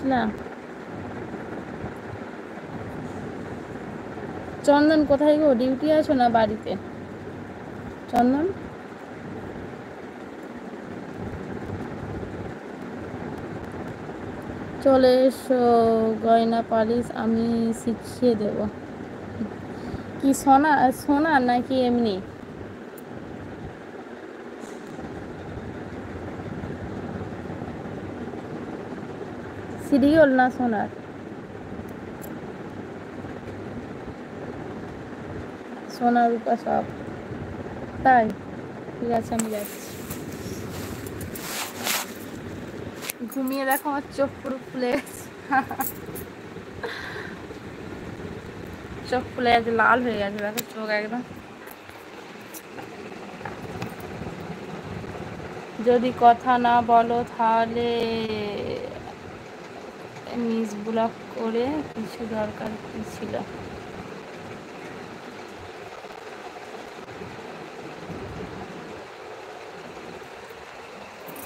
বুঝলা? চন্দন কোথায় গো? ডিউটি আছো না বাড়িতে? চন্দন চলে এসো, গয়না পালিশ আমি শিখিয়ে দেব। কি সোনা সোনা নাকি এমনি? সিরিয়াল না সোনার? সোনা রূপা সব? তাই? ঠিক আছে, আমি যাচ্ছি। ঘুমিয়ে দেখো আমার চোখ পুরো ফুলে গেছে। চোখ ফুলে গেছে, লাল হয়ে গেছে, দেখো চোখ একদম। যদি কথা না বলো তাহলে মিস ব্লক করে কিছু দরকার কি ছিল?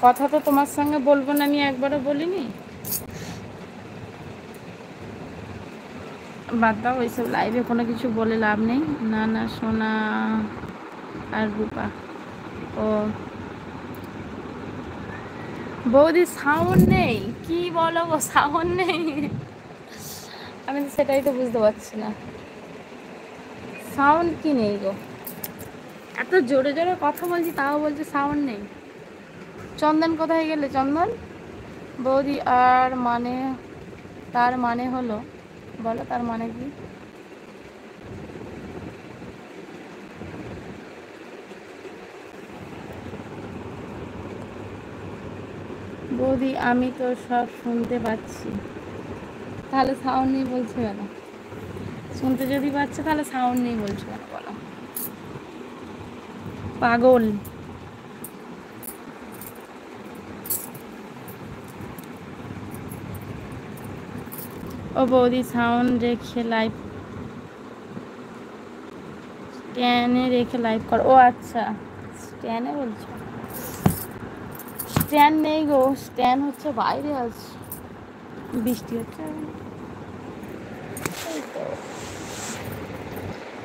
কথা তো তোমার সঙ্গে বলবো না, আমি একবারও বলিনি। বাদ দাও ওইসব, লাইভে কোনো কিছু বলে লাভ নেই। না না সোনা আর রূপা। ও বৌদি সাউন্ড নেই? কি বলো গো, সাউন্ড নেই? আমি তো সেটাই তো বুঝতে পারছি না, সাউন্ড কি নেই গো? এত জোরে জোরে কথা বলছি তাও বলছে সাউন্ড নেই। চন্দন কোথায় গেলে? চন্দন বৌদি আর মানে, তার মানে হলো, বলো তার মানে কি? বৌদি আমি তো সব শুনতে পাচ্ছি, তাহলে সাউন্ড নেই বলছে কেন? শুনতে যদি পাচ্ছে তাহলে সাউন্ড নেই বলছে কেন বলো? পাগল। ও বৌদি সাউন্ড রেখে লাইভ, স্ট্যান্ডে রেখে লাইভ কর। ও আচ্ছা, স্ট্যান্ডে বলছো? স্ট্যান্ড নেই গো, স্ট্যান্ড হচ্ছে বাইরে আছে, বৃষ্টি হচ্ছে।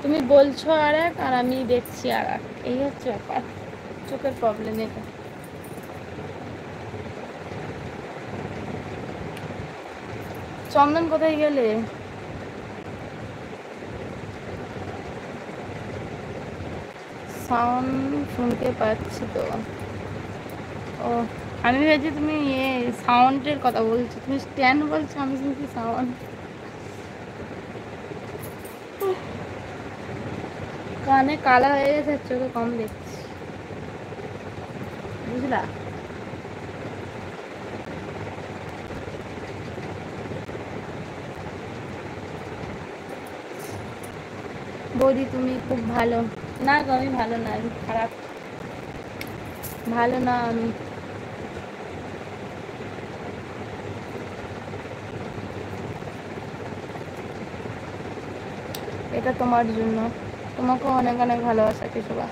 তুমি বলছো আর এক আর আমি দেখছি আর এক, এই হচ্ছে ব্যাপার, চোখের প্রবলেম এটা। চন্দন কোথায় গেলে? সাউন্ড শুনতে পাচ্ছি তো। ও আমি ভেবেছি তুমি সাউন্ডের কথা বলছো, তুমি স্ট্যান্ড বলছো, আমি শুনছি সাউন্ড। কানে কালা হয়ে গেছে, চোখে কম দেখছি, বুঝলা? বৌদি তুমি খুব ভালো। না গো আমি ভালো না, আমি খারাপ, ভালো না আমি। এটা তোমার জন্য, তোমাকে অনেক অনেক ভালোবাসা কেশবা।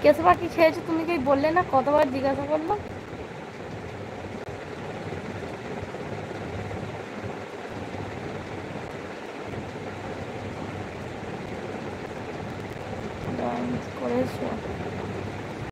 কেশবা কি খেয়েছো তুমি? কি বললে না? কতবার জিজ্ঞাসা করলো? ডান্স করেছো?